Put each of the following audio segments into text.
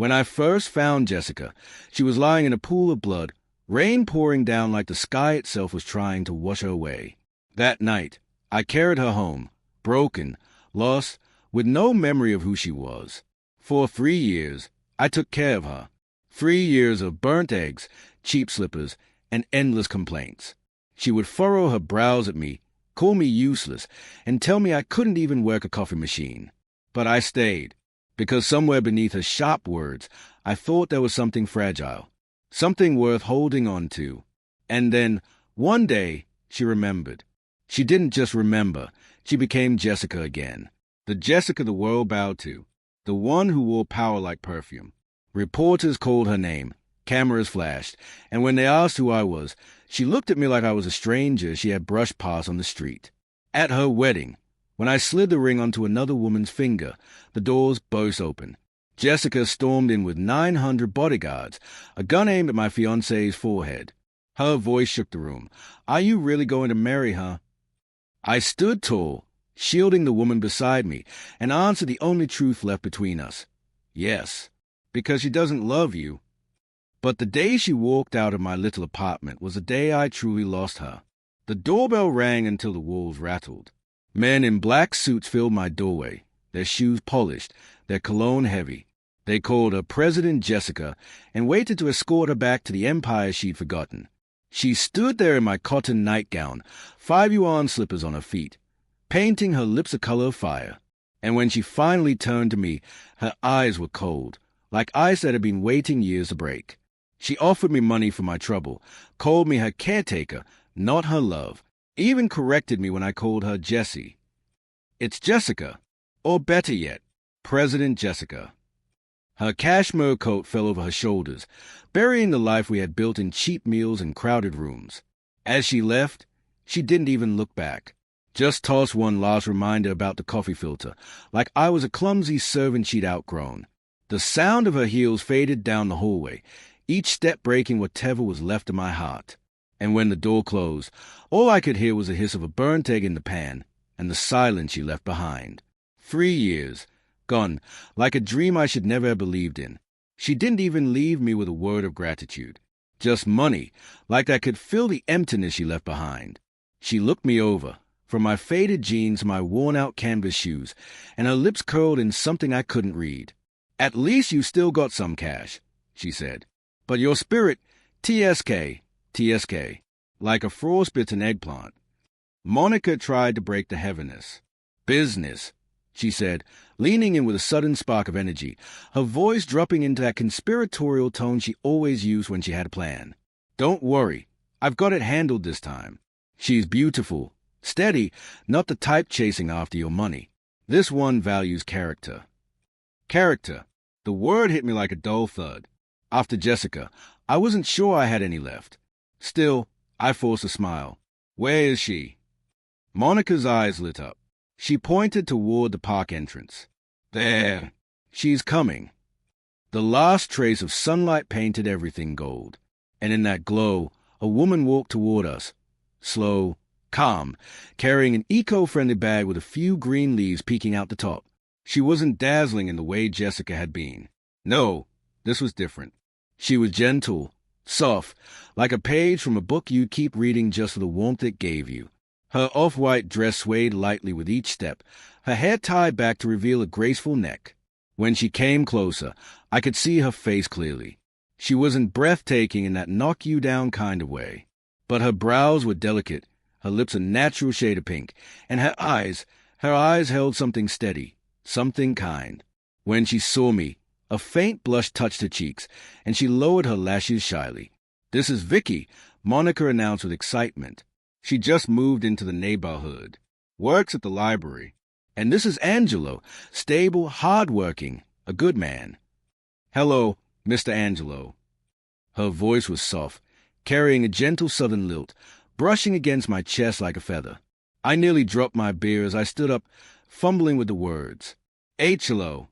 When I first found Jessica, she was lying in a pool of blood, rain pouring down like the sky itself was trying to wash her away. That night, I carried her home, broken, lost, with no memory of who she was. For 3 years, I took care of her. 3 years of burnt eggs, cheap slippers, and endless complaints. She would furrow her brows at me, call me useless, and tell me I couldn't even work a coffee machine. But I stayed, because somewhere beneath her sharp words, I thought there was something fragile, something worth holding on to. And then, one day, she remembered. She didn't just remember, she became Jessica again. The Jessica the world bowed to, the one who wore power like perfume. Reporters called her name, cameras flashed, and when they asked who I was, she looked at me like I was a stranger she had brushed past on the street. At her wedding, when I slid the ring onto another woman's finger, the doors burst open. Jessica stormed in with 900 bodyguards, a gun aimed at my fiancé's forehead. Her voice shook the room. "Are you really going to marry her?" I stood tall, shielding the woman beside me, and answered the only truth left between us. Yes, because she doesn't love you. But the day she walked out of my little apartment was the day I truly lost her. The doorbell rang until the walls rattled. Men in black suits filled my doorway, their shoes polished, their cologne heavy. They called her President Jessica and waited to escort her back to the empire she'd forgotten. She stood there in my cotton nightgown, 5-yuan slippers on her feet, painting her lips a color of fire. And when she finally turned to me, her eyes were cold, like ice that had been waiting years to break. She offered me money for my trouble, called me her caretaker, not her love, even corrected me when I called her Jessie. It's Jessica, or better yet, President Jessica. Her cashmere coat fell over her shoulders, burying the life we had built in cheap meals and crowded rooms. As she left, she didn't even look back, just tossed one last reminder about the coffee filter, like I was a clumsy servant she'd outgrown. The sound of her heels faded down the hallway, each step breaking whatever was left of my heart. And when the door closed, all I could hear was the hiss of a burnt egg in the pan and the silence she left behind. 3 years, gone, like a dream I should never have believed in. She didn't even leave me with a word of gratitude. Just money, like I could fill the emptiness she left behind. She looked me over, from my faded jeans to my worn-out canvas shoes, and her lips curled in something I couldn't read. "At least you still got some cash," she said. "But your spirit, TSK, TSK, like a frostbitten eggplant." Monica tried to break the heaviness. "Business," she said, leaning in with a sudden spark of energy, her voice dropping into that conspiratorial tone she always used when she had a plan. "Don't worry, I've got it handled this time. She's beautiful, steady, not the type chasing after your money. This one values character." Character. The word hit me like a dull thud. After Jessica, I wasn't sure I had any left. Still, I forced a smile. "Where is she?" Monica's eyes lit up. She pointed toward the park entrance. "There. She's coming." The last trace of sunlight painted everything gold, and in that glow, a woman walked toward us, slow, calm, carrying an eco-friendly bag with a few green leaves peeking out the top. She wasn't dazzling in the way Jessica had been. No, this was different. She was gentle, soft, like a page from a book you'd keep reading just for the warmth it gave you. Her off-white dress swayed lightly with each step, her hair tied back to reveal a graceful neck. When she came closer, I could see her face clearly. She wasn't breathtaking in that knock-you-down kind of way, but her brows were delicate, her lips a natural shade of pink, and her eyes held something steady, something kind. When she saw me, a faint blush touched her cheeks, and she lowered her lashes shyly. "This is Vicky," Monica announced with excitement. She just moved into the neighborhood, works at the library. "And this is Angelo, stable, hard-working, a good man." "Hello, Mr. Angelo." Her voice was soft, carrying a gentle southern lilt, brushing against my chest like a feather. I nearly dropped my beer as I stood up, fumbling with the words. "H-lo."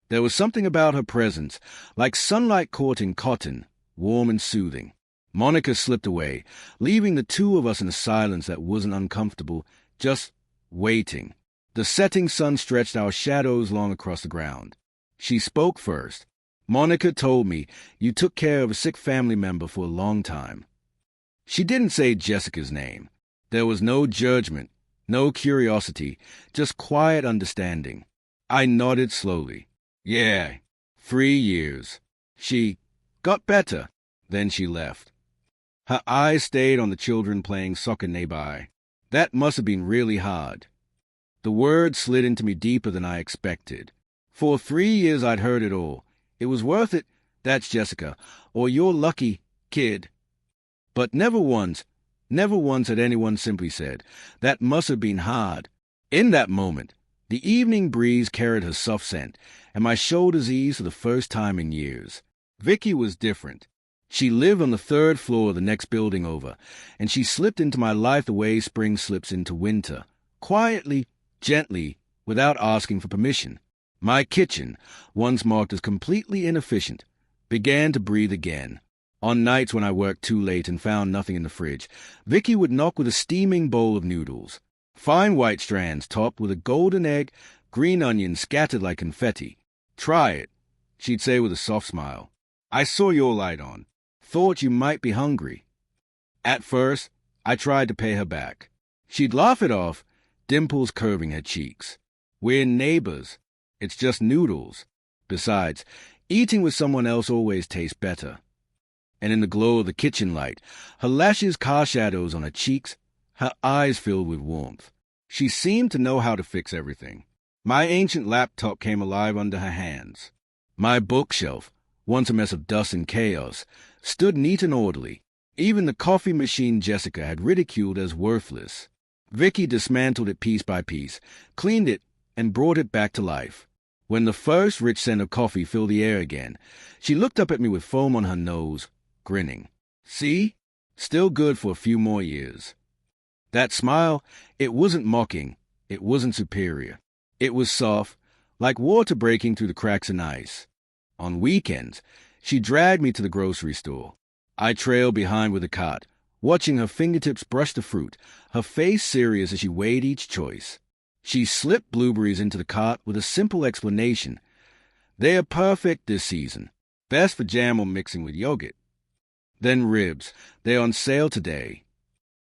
There was something about her presence, like sunlight caught in cotton, warm and soothing. Monica slipped away, leaving the two of us in a silence that wasn't uncomfortable, just waiting. The setting sun stretched our shadows long across the ground. She spoke first. Monica told me you took care of a sick family member for a long time. She didn't say Jessica's name. There was no judgment, no curiosity, just quiet understanding. I nodded slowly. Yeah, 3 years. She got better. Then she left. Her eyes stayed on the children playing soccer nearby. That must have been really hard. The word slid into me deeper than I expected. For 3 years I'd heard it all. It was worth it, that's Jessica, or you're lucky, kid. But never once had anyone simply said, that must have been hard. In that moment, the evening breeze carried her soft scent, and my shoulders eased for the first time in years. Vicky was different. She lived on the 3rd floor of the next building over, and she slipped into my life the way spring slips into winter, quietly, gently, without asking for permission. My kitchen, once marked as completely inefficient, began to breathe again. On nights when I worked too late and found nothing in the fridge, Vicky would knock with a steaming bowl of noodles, fine white strands topped with a golden egg, green onions scattered like confetti. Try it, she'd say with a soft smile. I saw your light on. Thought you might be hungry. At first, I tried to pay her back. She'd laugh it off, dimples curving her cheeks. We're neighbors. It's just noodles. Besides, eating with someone else always tastes better. And in the glow of the kitchen light, her lashes cast shadows on her cheeks, her eyes filled with warmth. She seemed to know how to fix everything. My ancient laptop came alive under her hands. My bookshelf, once a mess of dust and chaos, stood neat and orderly. Even the coffee machine Jessica had ridiculed as worthless. Vicky dismantled it piece by piece, cleaned it, and brought it back to life. When the first rich scent of coffee filled the air again, she looked up at me with foam on her nose, grinning. See? Still good for a few more years. That smile, it wasn't mocking, it wasn't superior. It was soft, like water breaking through the cracks in ice. On weekends, she dragged me to the grocery store. I trailed behind with the cart, watching her fingertips brush the fruit, her face serious as she weighed each choice. She slipped blueberries into the cart with a simple explanation. They are perfect this season. Best for jam or mixing with yogurt. Then ribs. They're on sale today.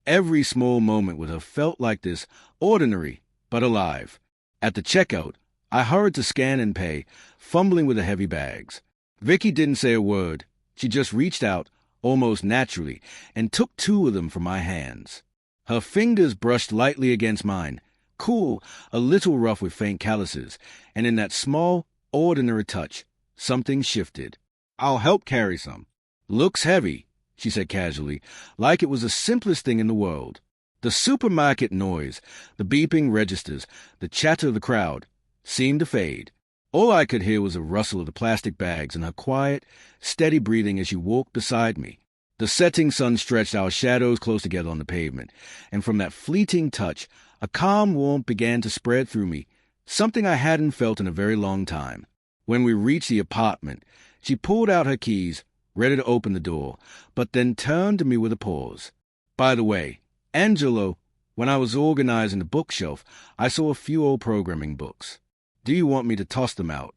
Every small moment with her felt like this, ordinary, but alive. At the checkout, I hurried to scan and pay, fumbling with the heavy bags. Vicky didn't say a word. She just reached out, almost naturally, and took 2 of them from my hands. Her fingers brushed lightly against mine, cool, a little rough with faint calluses, and in that small, ordinary touch, something shifted. I'll help carry some. Looks heavy, she said casually, like it was the simplest thing in the world. The supermarket noise, the beeping registers, the chatter of the crowd, seemed to fade. All I could hear was a rustle of the plastic bags and her quiet, steady breathing as she walked beside me. The setting sun stretched our shadows close together on the pavement, and from that fleeting touch, a calm warmth began to spread through me, something I hadn't felt in a very long time. When we reached the apartment, she pulled out her keys, ready to open the door, but then turned to me with a pause. By the way, Angelo, when I was organizing the bookshelf, I saw a few old programming books. Do you want me to toss them out?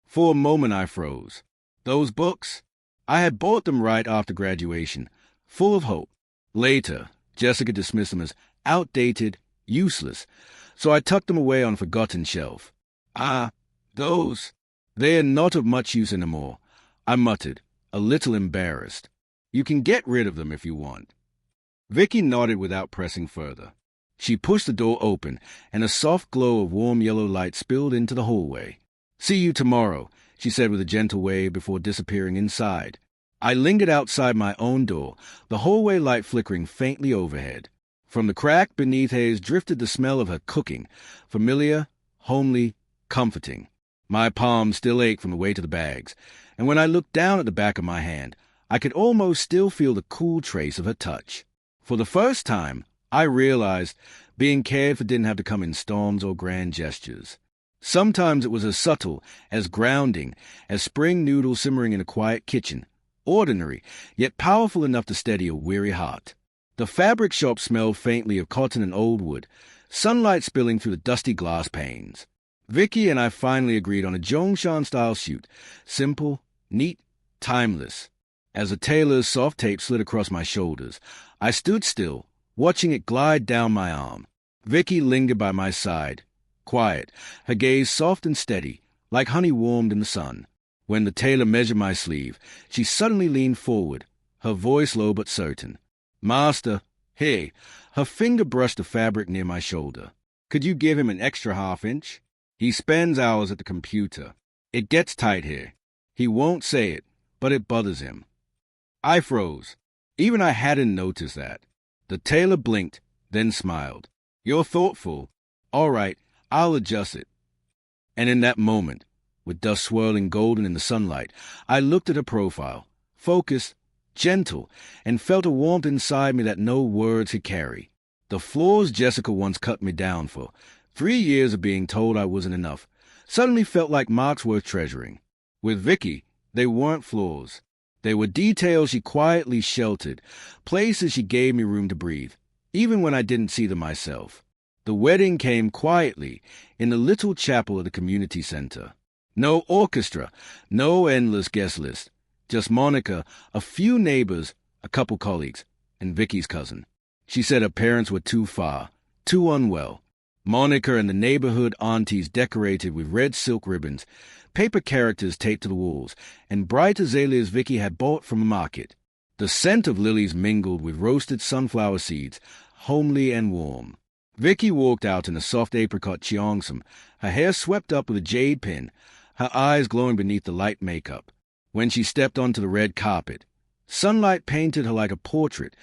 For a moment I froze. Those books? I had bought them right after graduation, full of hope. Later, Jessica dismissed them as outdated, useless, so I tucked them away on a forgotten shelf. Those. They're not of much use anymore, I muttered, a little embarrassed. You can get rid of them if you want. Vicky nodded without pressing further. She pushed the door open, and a soft glow of warm yellow light spilled into the hallway. See you tomorrow, she said with a gentle wave before disappearing inside. I lingered outside my own door, the hallway light flickering faintly overhead. From the crack beneath haze drifted the smell of her cooking, familiar, homely, comforting. My palms still ached from the weight of the bags, and when I looked down at the back of my hand, I could almost still feel the cool trace of her touch. For the first time, I realized being cared for didn't have to come in storms or grand gestures. Sometimes it was as subtle, as grounding, as spring noodles simmering in a quiet kitchen, ordinary, yet powerful enough to steady a weary heart. The fabric shop smelled faintly of cotton and old wood, sunlight spilling through the dusty glass panes. Vicky and I finally agreed on a Zhongshan-style shoot. Simple, neat, timeless. As the tailor's soft tape slid across my shoulders, I stood still, watching it glide down my arm. Vicky lingered by my side, quiet, her gaze soft and steady, like honey warmed in the sun. When the tailor measured my sleeve, she suddenly leaned forward, her voice low but certain. "Master, hey." Her finger brushed the fabric near my shoulder. "Could you give him an extra half-inch? He spends hours at the computer. It gets tight here. He won't say it, but it bothers him." I froze. Even I hadn't noticed that. The tailor blinked, then smiled. "You're thoughtful. All right, I'll adjust it." And in that moment, with dust swirling golden in the sunlight, I looked at her profile, focused, gentle, and felt a warmth inside me that no words could carry. The flaws Jessica once cut me down for, 3 years of being told I wasn't enough, suddenly felt like marks worth treasuring. With Vicky, they weren't flaws. They were details she quietly sheltered, places she gave me room to breathe, even when I didn't see them myself. The wedding came quietly in the little chapel of the community center. No orchestra, no endless guest list, just Monica, a few neighbors, a couple colleagues, and Vicky's cousin. She said her parents were too far, too unwell. Monica and the neighborhood aunties decorated with red silk ribbons, paper characters taped to the walls, and bright azaleas Vicky had bought from a market. The scent of lilies mingled with roasted sunflower seeds, homely and warm. Vicky walked out in a soft apricot cheongsam, her hair swept up with a jade pin, her eyes glowing beneath the light makeup. When she stepped onto the red carpet, sunlight painted her like a portrait,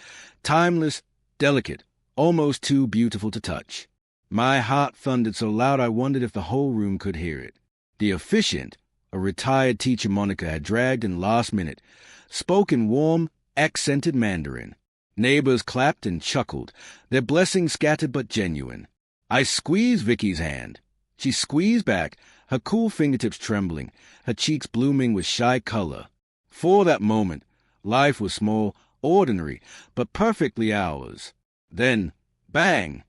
timeless, delicate, almost too beautiful to touch. My heart thundered so loud I wondered if the whole room could hear it. The officiant, a retired teacher Monica had dragged in last minute, spoke in warm, accented Mandarin. Neighbors clapped and chuckled, their blessings scattered but genuine. I squeezed Vicky's hand. She squeezed back, her cool fingertips trembling, her cheeks blooming with shy color. For that moment, life was small, ordinary, but perfectly ours. Then, bang!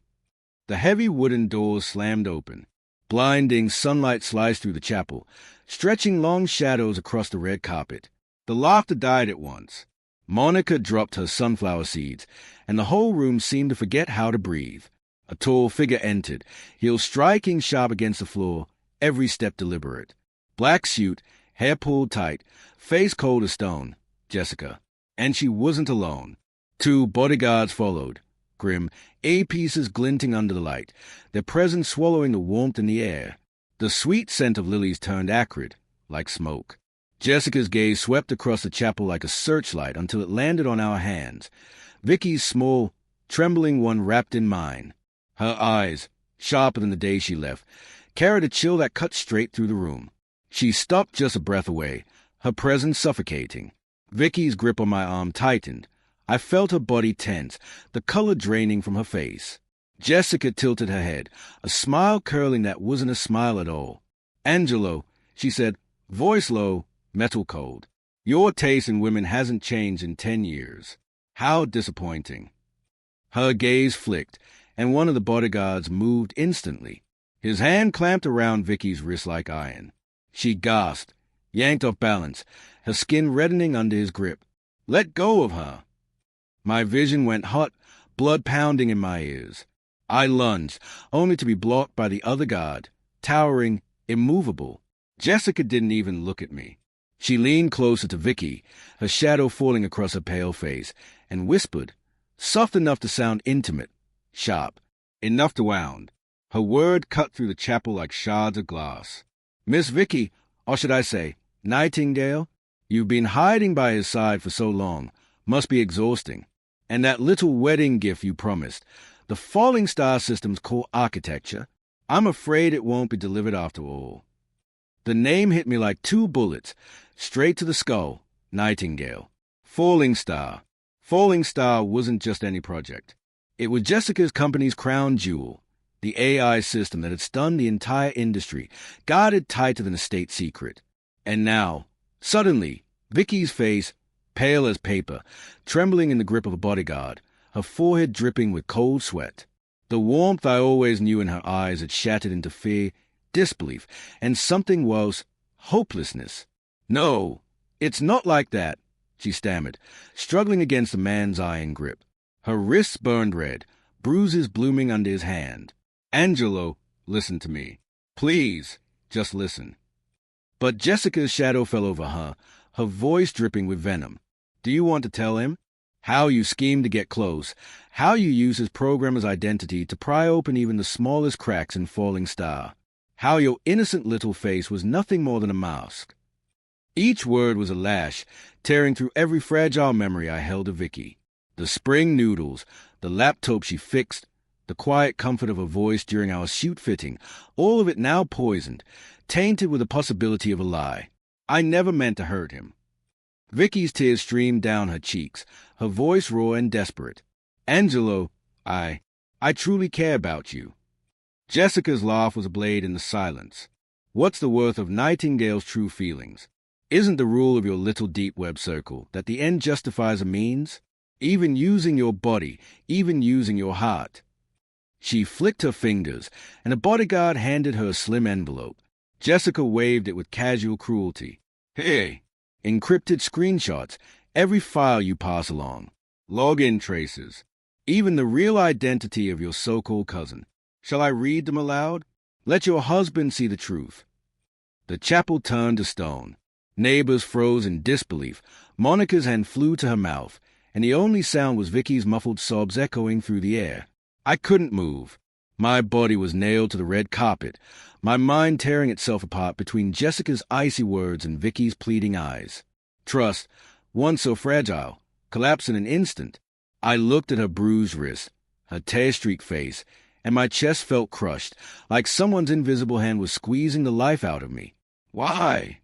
The heavy wooden doors slammed open. Blinding sunlight sliced through the chapel, stretching long shadows across the red carpet. The laughter died at once. Monica dropped her sunflower seeds, and the whole room seemed to forget how to breathe. A tall figure entered, heels striking sharp against the floor, every step deliberate. Black suit, hair pulled tight, face cold as stone. Jessica. And she wasn't alone. 2 bodyguards followed, grim, A-pieces glinting under the light, their presence swallowing the warmth in the air. The sweet scent of lilies turned acrid, like smoke. Jessica's gaze swept across the chapel like a searchlight until it landed on our hands. Vicky's small, trembling one wrapped in mine. Her eyes, sharper than the day she left, carried a chill that cut straight through the room. She stopped just a breath away, her presence suffocating. Vicky's grip on my arm tightened. I felt her body tense, the color draining from her face. Jessica tilted her head, a smile curling that wasn't a smile at all. "Angelo," she said, voice low, metal cold. "Your taste in women hasn't changed in 10 years. How disappointing." Her gaze flicked, and one of the bodyguards moved instantly. His hand clamped around Vicky's wrist like iron. She gasped, yanked off balance, her skin reddening under his grip. "Let go of her." My vision went hot, blood pounding in my ears. I lunged, only to be blocked by the other guard, towering, immovable. Jessica didn't even look at me. She leaned closer to Vicky, her shadow falling across her pale face, and whispered, soft enough to sound intimate, sharp, enough to wound. Her word cut through the chapel like shards of glass. "Miss Vicky, or should I say, Nightingale, you've been hiding by his side for so long. Must be exhausting. And that little wedding gift you promised, the falling star system's core architecture, I'm afraid it won't be delivered after all." The name hit me like 2 bullets, straight to the skull. Nightingale. Falling Star. Falling Star wasn't just any project. It was Jessica's company's crown jewel, the AI system that had stunned the entire industry, guarded tighter than a state secret. And now, suddenly, Vicky's face, pale as paper, trembling in the grip of a bodyguard, her forehead dripping with cold sweat. The warmth I always knew in her eyes had shattered into fear, disbelief, and something was hopelessness. "No, it's not like that," she stammered, struggling against the man's iron grip. Her wrists burned red, bruises blooming under his hand. "Angelo, listen to me. Please, just listen." But Jessica's shadow fell over her voice dripping with venom. "Do you want to tell him? How you schemed to get close, how you used his programmer's identity to pry open even the smallest cracks in Falling Star, how your innocent little face was nothing more than a mask." Each word was a lash, tearing through every fragile memory I held of Vicky. The spring noodles, the laptop she fixed, the quiet comfort of her voice during our suit fitting, all of it now poisoned, tainted with the possibility of a lie. I never meant to hurt him. Vicky's tears streamed down her cheeks, her voice raw and desperate. "Angelo, I truly care about you." Jessica's laugh was a blade in the silence. "What's the worth of Nightingale's true feelings? Isn't the rule of your little deep web circle that the end justifies a means? Even using your body, even using your heart." She flicked her fingers, and a bodyguard handed her a slim envelope. Jessica waved it with casual cruelty. "Hey, encrypted screenshots, every file you pass along, login traces, even the real identity of your so-called cousin. Shall I read them aloud? Let your husband see the truth." The chapel turned to stone. Neighbors froze in disbelief. Monica's hand flew to her mouth, and the only sound was Vicky's muffled sobs echoing through the air. I couldn't move. My body was nailed to the red carpet, my mind tearing itself apart between Jessica's icy words and Vicky's pleading eyes. Trust, once so fragile, collapsed in an instant. I looked at her bruised wrist, her tear-streaked face, and my chest felt crushed, like someone's invisible hand was squeezing the life out of me. "Why?"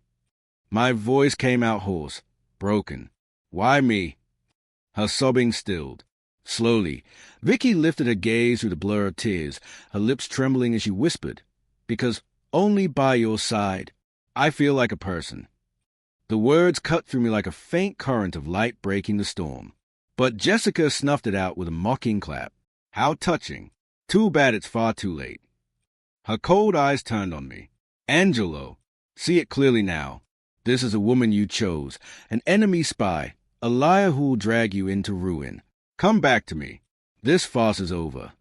My voice came out hoarse, broken. "Why me?" Her sobbing stilled. Slowly, Vicky lifted her gaze through the blur of tears, her lips trembling as she whispered, "Because only by your side, I feel like a person." The words cut through me like a faint current of light breaking the storm. But Jessica snuffed it out with a mocking clap. "How touching. Too bad it's far too late." Her cold eyes turned on me. "Angelo, see it clearly now. This is a woman you chose, an enemy spy, a liar who will drag you into ruin. Come back to me. This farce is over."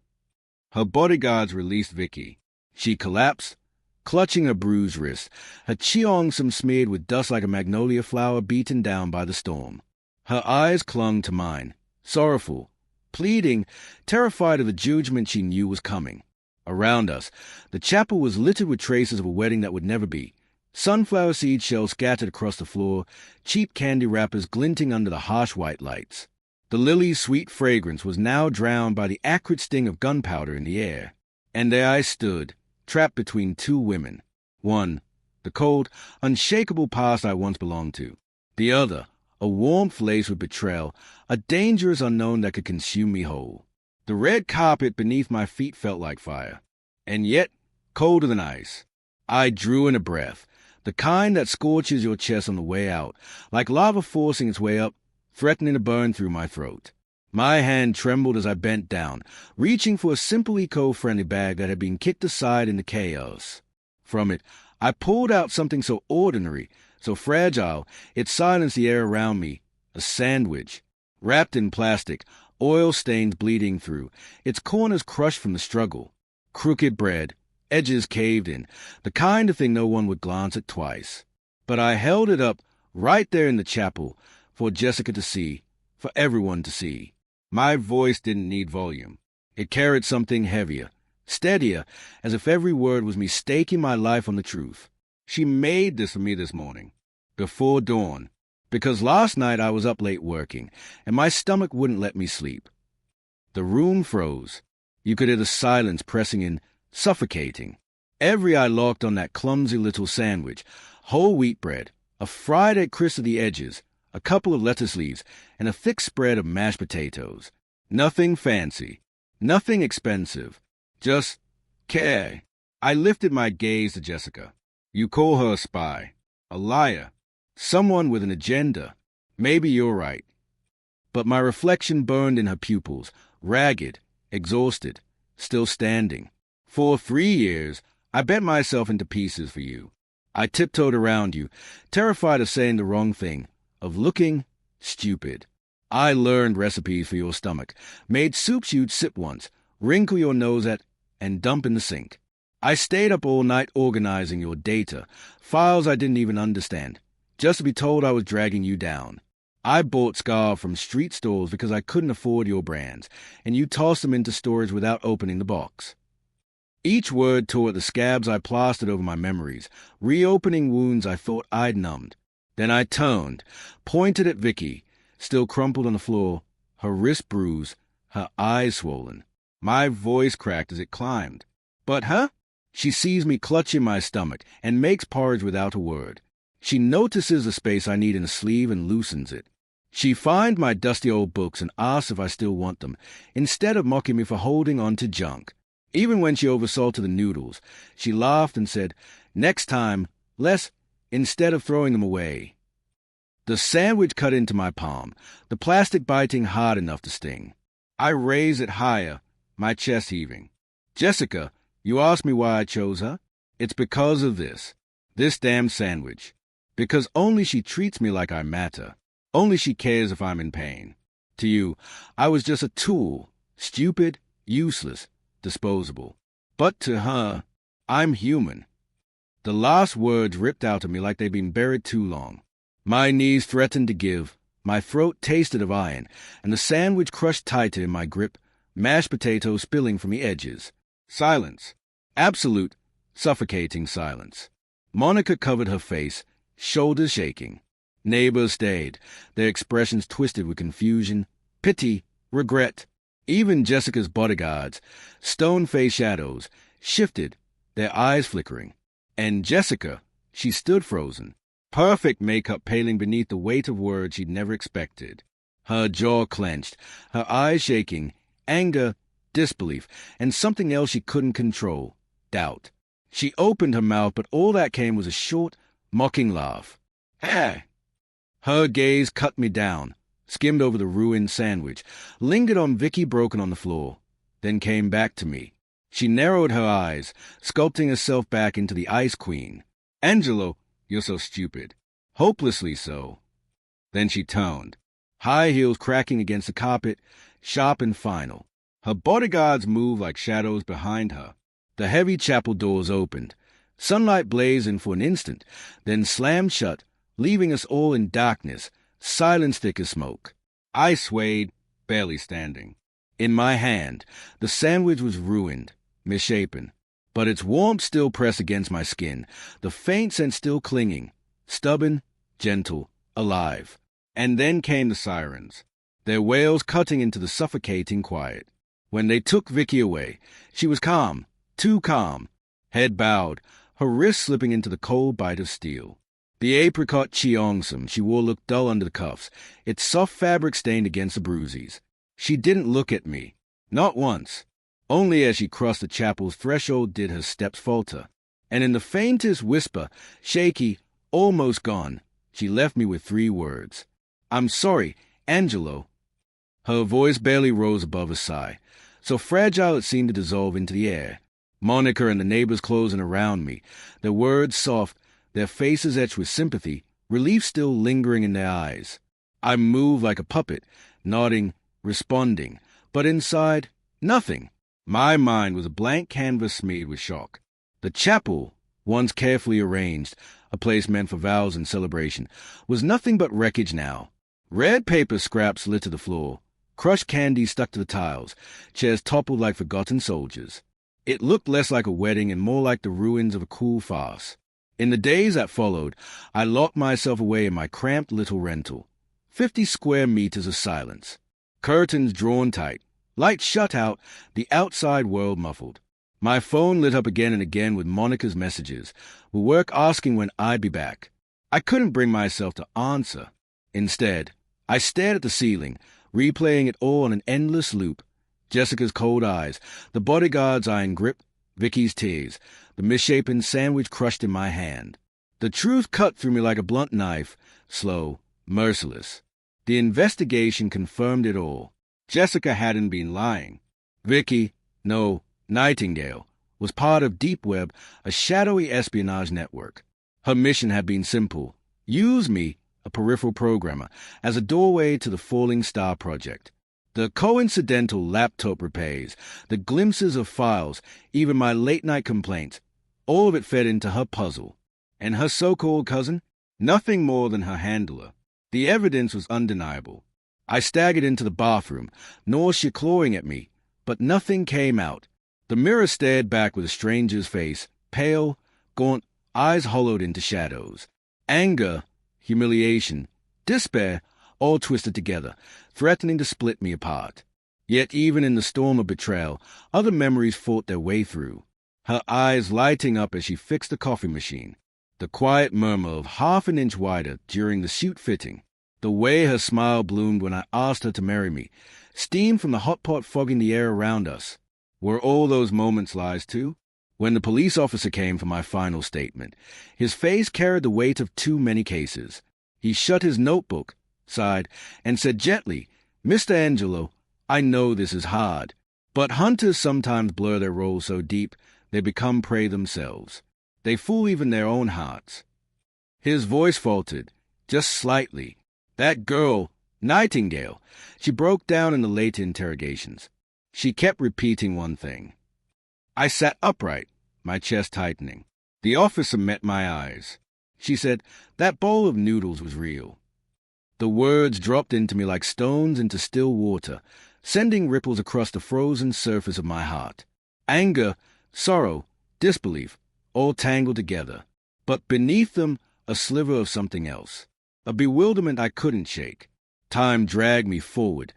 Her bodyguards released Vicky. She collapsed, clutching her bruised wrist, her cheongsum smeared with dust like a magnolia flower beaten down by the storm. Her eyes clung to mine, sorrowful, pleading, terrified of the judgment she knew was coming. Around us, the chapel was littered with traces of a wedding that would never be. Sunflower seed shells scattered across the floor, cheap candy wrappers glinting under the harsh white lights. The lily's sweet fragrance was now drowned by the acrid sting of gunpowder in the air. And there I stood, trapped between two women. One, the cold, unshakable past I once belonged to. The other, a warmth laced with betrayal, a dangerous unknown that could consume me whole. The red carpet beneath my feet felt like fire, and yet colder than ice. I drew in a breath, the kind that scorches your chest on the way out, like lava forcing its way up, threatening to burn through my throat. My hand trembled as I bent down, reaching for a simple eco-friendly bag that had been kicked aside in the chaos. From it, I pulled out something so ordinary, so fragile, it silenced the air around me. A sandwich, wrapped in plastic, oil stains bleeding through, its corners crushed from the struggle. Crooked bread, edges caved in, the kind of thing no one would glance at twice. But I held it up, right there in the chapel, for Jessica to see, for everyone to see. My voice didn't need volume. It carried something heavier, steadier, as if every word was me staking my life on the truth. She made this for me this morning, before dawn, because last night I was up late working, and my stomach wouldn't let me sleep. The room froze. You could hear the silence pressing in, suffocating. Every eye locked on that clumsy little sandwich, whole wheat bread, a fried egg crisp to the edges, a couple of lettuce leaves, and a thick spread of mashed potatoes. Nothing fancy, nothing expensive, just care. I lifted my gaze to Jessica. "You call her a spy, a liar, someone with an agenda. Maybe you're right." But my reflection burned in her pupils, ragged, exhausted, still standing. For 3 years, I bent myself into pieces for you. I tiptoed around you, terrified of saying the wrong thing, of looking stupid. I learned recipes for your stomach, made soups you'd sip once, wrinkle your nose at, and dump in the sink. I stayed up all night organizing your data, files I didn't even understand, just to be told I was dragging you down. I bought scarves from street stores because I couldn't afford your brands, and you tossed them into storage without opening the box. Each word tore at the scabs I plastered over my memories, reopening wounds I thought I'd numbed. Then I turned, pointed at Vicky, still crumpled on the floor, her wrist bruised, her eyes swollen. My voice cracked as it climbed. But, huh? She sees me clutching my stomach and makes porridge without a word. She notices the space I need in a sleeve and loosens it. She finds my dusty old books and asks if I still want them, instead of mocking me for holding on to junk. Even when she oversalted the noodles, she laughed and said, "Next time, less," instead of throwing them away. The sandwich cut into my palm, the plastic biting hard enough to sting. I raised it higher, my chest heaving. "Jessica, you asked me why I chose her? It's because of this damn sandwich. Because only she treats me like I matter. Only she cares if I'm in pain. To you, I was just a tool, stupid, useless, disposable. But to her, I'm human." The last words ripped out of me like they'd been buried too long. My knees threatened to give, my throat tasted of iron, and the sandwich crushed tighter in my grip, mashed potatoes spilling from the edges. Silence. Absolute, suffocating silence. Monica covered her face, shoulders shaking. Neighbors stayed, their expressions twisted with confusion, pity, regret. Even Jessica's bodyguards, stone-faced shadows, shifted, their eyes flickering. And Jessica, she stood frozen, perfect makeup paling beneath the weight of words she'd never expected. Her jaw clenched, her eyes shaking, anger, disbelief, and something else she couldn't control, doubt. She opened her mouth, but all that came was a short, mocking laugh. "Hey!" Her gaze cut me down, skimmed over the ruined sandwich, lingered on Vicky broken on the floor, then came back to me. She narrowed her eyes, sculpting herself back into the Ice Queen. "Angelo, you're so stupid. Hopelessly so." Then she turned, high heels cracking against the carpet, sharp and final. Her bodyguards moved like shadows behind her. The heavy chapel doors opened. Sunlight blazed in for an instant, then slammed shut, leaving us all in darkness, silence thick as smoke. I swayed, barely standing. In my hand, the sandwich was ruined, misshapen, but its warmth still pressed against my skin, the faint scent still clinging, stubborn, gentle, alive. And then came the sirens, their wails cutting into the suffocating quiet. When they took Vicky away, she was calm, too calm, head bowed, her wrist slipping into the cold bite of steel. The apricot cheongsam she wore looked dull under the cuffs, its soft fabric stained against the bruises. She didn't look at me, not once. Only as she crossed the chapel's threshold did her steps falter. And in the faintest whisper, shaky, almost gone, she left me with 3 words. "I'm sorry, Angelo." Her voice barely rose above a sigh, so fragile it seemed to dissolve into the air. Monica and the neighbors closing around me, their words soft, their faces etched with sympathy, relief still lingering in their eyes. I moved like a puppet, nodding, responding, but inside, nothing. My mind was a blank canvas smeared with chalk. The chapel, once carefully arranged, a place meant for vows and celebration, was nothing but wreckage now. Red paper scraps littered the floor, crushed candy stuck to the tiles, chairs toppled like forgotten soldiers. It looked less like a wedding and more like the ruins of a cruel farce. In the days that followed, I locked myself away in my cramped little rental. 50 square meters of silence. Curtains drawn tight. Lights shut out, the outside world muffled. My phone lit up again and again with Monica's messages, with work asking when I'd be back. I couldn't bring myself to answer. Instead, I stared at the ceiling, replaying it all on an endless loop. Jessica's cold eyes, the bodyguard's iron grip, Vicky's tears, the misshapen sandwich crushed in my hand. The truth cut through me like a blunt knife, slow, merciless. The investigation confirmed it all. Jessica hadn't been lying. Vicky, no, Nightingale, was part of Deep Web, a shadowy espionage network. Her mission had been simple: use me, a peripheral programmer, as a doorway to the Falling Star Project. The coincidental laptop repairs, the glimpses of files, even my late-night complaints, all of it fed into her puzzle. And her so-called cousin? Nothing more than her handler. The evidence was undeniable. I staggered into the bathroom, nausea clawing at me, but nothing came out. The mirror stared back with a stranger's face, pale, gaunt, eyes hollowed into shadows. Anger, humiliation, despair, all twisted together, threatening to split me apart. Yet even in the storm of betrayal, other memories fought their way through. Her eyes lighting up as she fixed the coffee machine. The quiet murmur of half an inch wider during the suit fitting. The way her smile bloomed when I asked her to marry me. Steam from the hot pot fogging the air around us. Were all those moments lies too? When the police officer came for my final statement, his face carried the weight of too many cases. He shut his notebook, sighed, and said gently, "Mr. Angelo, I know this is hard, but hunters sometimes blur their roles so deep they become prey themselves. They fool even their own hearts." His voice faltered, just slightly. That girl, Nightingale, she broke down in the later interrogations. She kept repeating one thing. I sat upright, my chest tightening. The officer met my eyes. She said, "That bowl of noodles was real." The words dropped into me like stones into still water, sending ripples across the frozen surface of my heart. Anger, sorrow, disbelief, all tangled together. But beneath them, a sliver of something else. A bewilderment I couldn't shake. Time dragged me forward,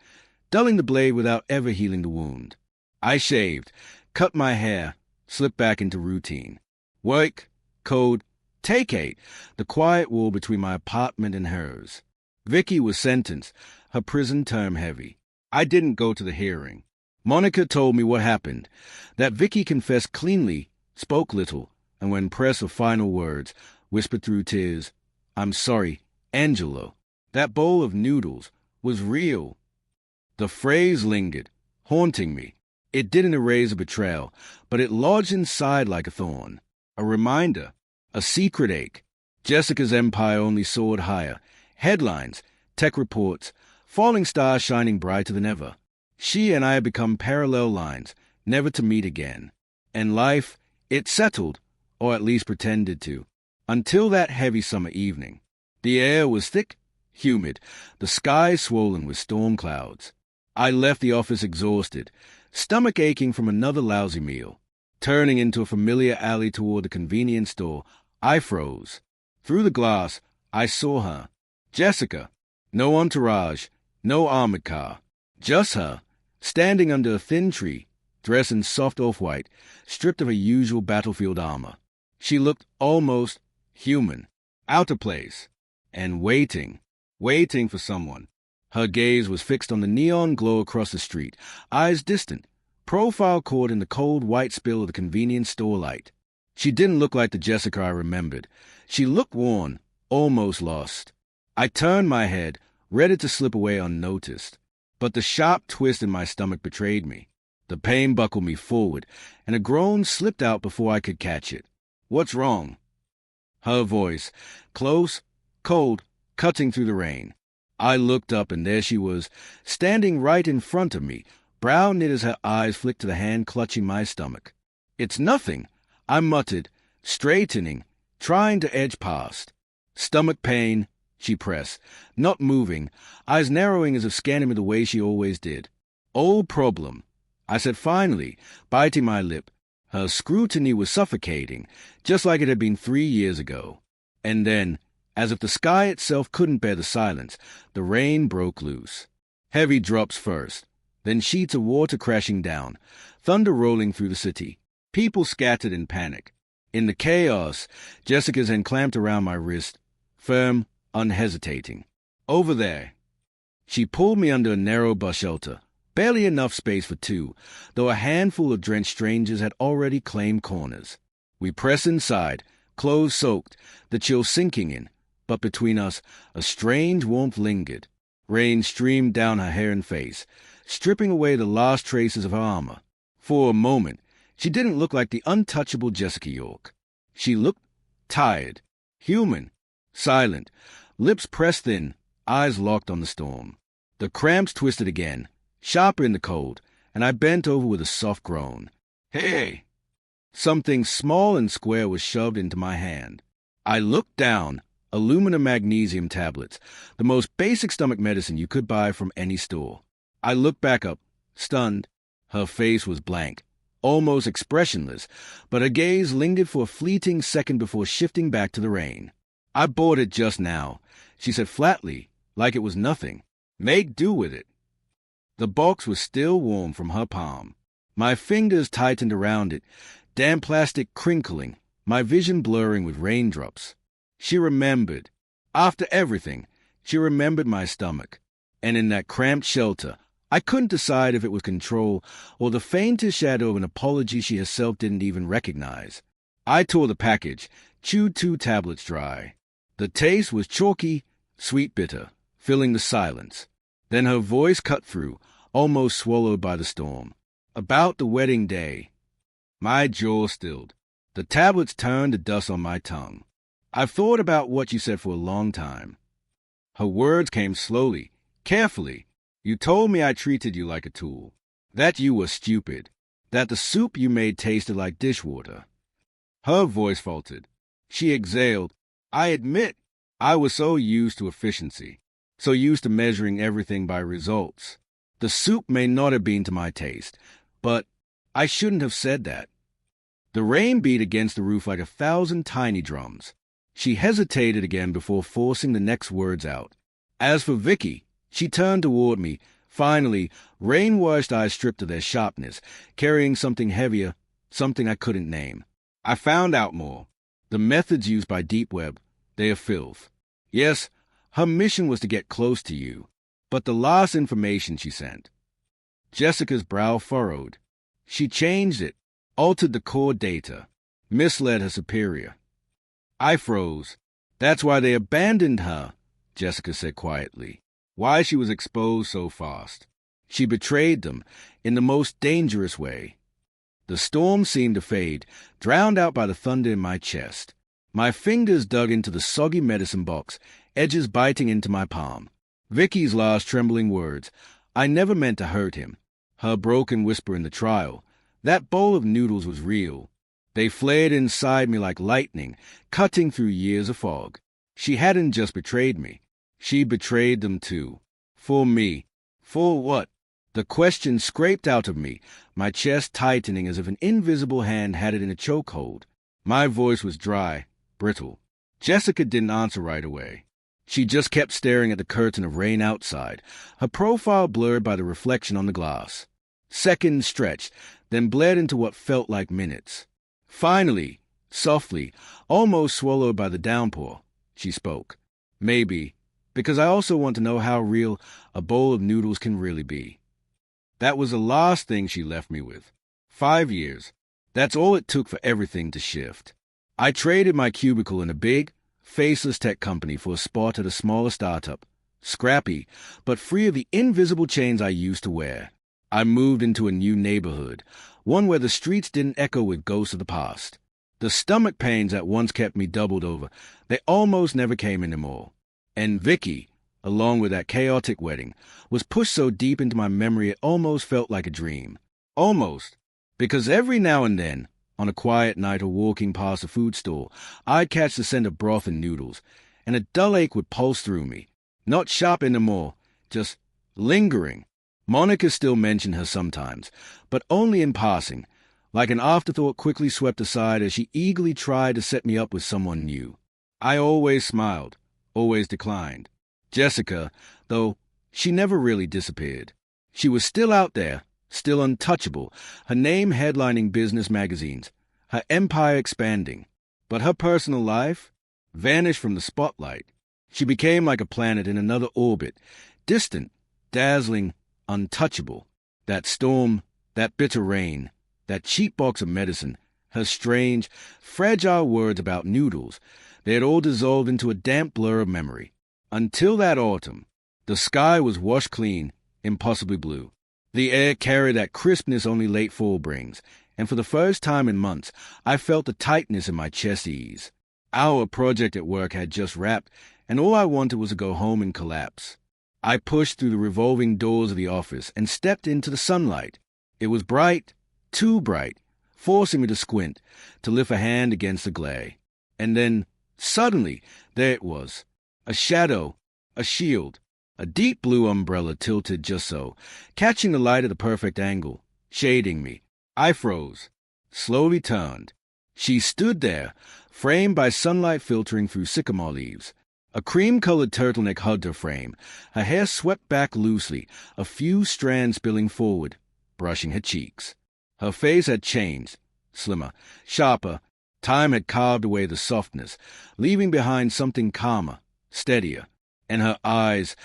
dulling the blade without ever healing the wound. I shaved, cut my hair, slipped back into routine. Work, code, take 8, the quiet wall between my apartment and hers. Vicky was sentenced, her prison term heavy. I didn't go to the hearing. Monica told me what happened, that Vicky confessed cleanly, spoke little, and when pressed for final words, whispered through tears, "I'm sorry, Angelo. That bowl of noodles was real." The phrase lingered, haunting me. It didn't erase a betrayal, but it lodged inside like a thorn. A reminder, a secret ache. Jessica's empire only soared higher. Headlines, tech reports, falling stars shining brighter than ever. She and I had become parallel lines, never to meet again. And life, it settled, or at least pretended to, until that heavy summer evening. The air was thick, humid, the sky swollen with storm clouds. I left the office exhausted, stomach aching from another lousy meal. Turning into a familiar alley toward the convenience store, I froze. Through the glass, I saw her. Jessica. No entourage, no armored car. Just her, standing under a thin tree, dressed in soft off-white, stripped of her usual battlefield armor. She looked almost human, out of place, and waiting for someone. Her gaze was fixed on the neon glow across the street, eyes distant, profile caught in the cold white spill of the convenience store light. She didn't look like the Jessica I remembered. She looked worn, almost lost. I turned my head, ready to slip away unnoticed. But the sharp twist in my stomach betrayed me. The pain buckled me forward, and a groan slipped out before I could catch it. "What's wrong?" Her voice, close, cold, cutting through the rain. I looked up, and there she was, standing right in front of me, brow knit as her eyes flicked to the hand clutching my stomach. "It's nothing," I muttered, straightening, trying to edge past. "Stomach pain," she pressed, not moving, eyes narrowing as if scanning me the way she always did. "Old problem," I said finally, biting my lip. Her scrutiny was suffocating, just like it had been 3 years ago. And then, as if the sky itself couldn't bear the silence, the rain broke loose. Heavy drops first, then sheets of water crashing down, thunder rolling through the city. People scattered in panic. In the chaos, Jessica's hand clamped around my wrist, firm, unhesitating. "Over there." She pulled me under a narrow bus shelter, barely enough space for two, though a handful of drenched strangers had already claimed corners. We pressed inside, clothes soaked, the chill sinking in, but between us, a strange warmth lingered. Rain streamed down her hair and face, stripping away the last traces of her armor. For a moment, She didn't look like the untouchable Jessica York. She looked tired, human, silent, lips pressed thin, eyes locked on the storm. The cramps twisted again, sharper in the cold, and I bent over with a soft groan. Hey! Something small and square was shoved into my hand. I looked down. Aluminum magnesium tablets, the most basic stomach medicine you could buy from any store. I looked back up, stunned. Her face was blank, almost expressionless, but her gaze lingered for a fleeting second before shifting back to the rain. I bought it just now, she said flatly, like it was nothing. Make do with it. The box was still warm from her palm. My fingers tightened around it, damp plastic crinkling, my vision blurring with raindrops. She remembered. After everything, she remembered my stomach. And in that cramped shelter, I couldn't decide if it was control or the faintest shadow of an apology she herself didn't even recognize. I tore the package, chewed 2 tablets dry. The taste was chalky, sweet-bitter, filling the silence. Then her voice cut through, almost swallowed by the storm. About the wedding day. My jaw stilled. The tablets turned to dust on my tongue. I've thought about what you said for a long time. Her words came slowly, carefully. You told me I treated you like a tool, that you were stupid, that the soup you made tasted like dishwater. Her voice faltered. She exhaled. I admit, I was so used to efficiency, so used to measuring everything by results. The soup may not have been to my taste, but I shouldn't have said that. The rain beat against the roof like 1,000 tiny drums. She hesitated again before forcing the next words out. As for Vicky, she turned toward me, finally, rain-washed eyes stripped of their sharpness, carrying something heavier, something I couldn't name. I found out more. The methods used by Deep Web, they are filth. Yes, her mission was to get close to you, but the last information she sent. Jessica's brow furrowed. She changed it, altered the core data, misled her superior. I froze. That's why they abandoned her, Jessica said quietly. Why she was exposed so fast. She betrayed them in the most dangerous way. The storm seemed to fade, drowned out by the thunder in my chest. My fingers dug into the soggy medicine box, edges biting into my palm. Vicky's last trembling words. I never meant to hurt him. Her broken whisper in the trial. That bowl of noodles was real. They flared inside me like lightning, cutting through years of fog. She hadn't just betrayed me. She betrayed them too. For me. For what? The question scraped out of me, my chest tightening as if an invisible hand had it in a chokehold. My voice was dry, brittle. Jessica didn't answer right away. She just kept staring at the curtain of rain outside, her profile blurred by the reflection on the glass. Seconds stretched, then bled into what felt like minutes. Finally, softly, almost swallowed by the downpour, she spoke. Maybe, because I also want to know how real a bowl of noodles can really be. That was the last thing she left me with. 5 years. That's all it took for everything to shift. I traded my cubicle in a big, faceless tech company for a spot at a smaller startup, scrappy, but free of the invisible chains I used to wear. I moved into a new neighborhood, one where the streets didn't echo with ghosts of the past. The stomach pains that once kept me doubled over, they almost never came anymore. And Vicky, along with that chaotic wedding, was pushed so deep into my memory it almost felt like a dream. Almost. Because every now and then, on a quiet night or walking past a food store, I'd catch the scent of broth and noodles, and a dull ache would pulse through me. Not sharp anymore, just lingering. Monica still mentioned her sometimes, but only in passing, like an afterthought quickly swept aside as she eagerly tried to set me up with someone new. I always smiled, always declined. Jessica, though, she never really disappeared. She was still out there, still untouchable, her name headlining business magazines, her empire expanding. But her personal life vanished from the spotlight. She became like a planet in another orbit, distant, dazzling, untouchable. That storm, that bitter rain, that cheap box of medicine, her strange, fragile words about noodles, they had all dissolved into a damp blur of memory. Until that autumn, the sky was washed clean, impossibly blue. The air carried that crispness only late fall brings, and for the first time in months, I felt the tightness in my chest ease. Our project at work had just wrapped, and all I wanted was to go home and collapse. I pushed through the revolving doors of the office and stepped into the sunlight. It was bright, too bright, forcing me to squint, to lift a hand against the glare. And then, suddenly, there it was. A shadow, a shield, a deep blue umbrella tilted just so, catching the light at the perfect angle, shading me. I froze, slowly turned. She stood there, framed by sunlight filtering through sycamore leaves. A cream-colored turtleneck hugged her frame, her hair swept back loosely, a few strands spilling forward, brushing her cheeks. Her face had changed, slimmer, sharper. Time had carved away the softness, leaving behind something calmer, steadier. And her eyes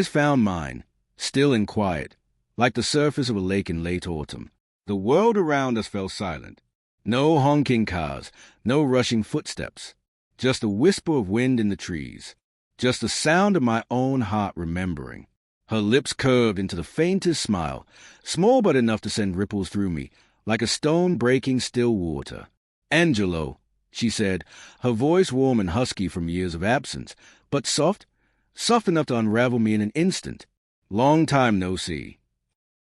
found mine, still and quiet, like the surface of a lake in late autumn. The world around us fell silent. No honking cars, no rushing footsteps. Just a whisper of wind in the trees. Just the sound of my own heart remembering. Her lips curved into the faintest smile, small but enough to send ripples through me, like a stone breaking still water. "Angelo," she said, her voice warm and husky from years of absence, but soft enough to unravel me in an instant. "Long time no see."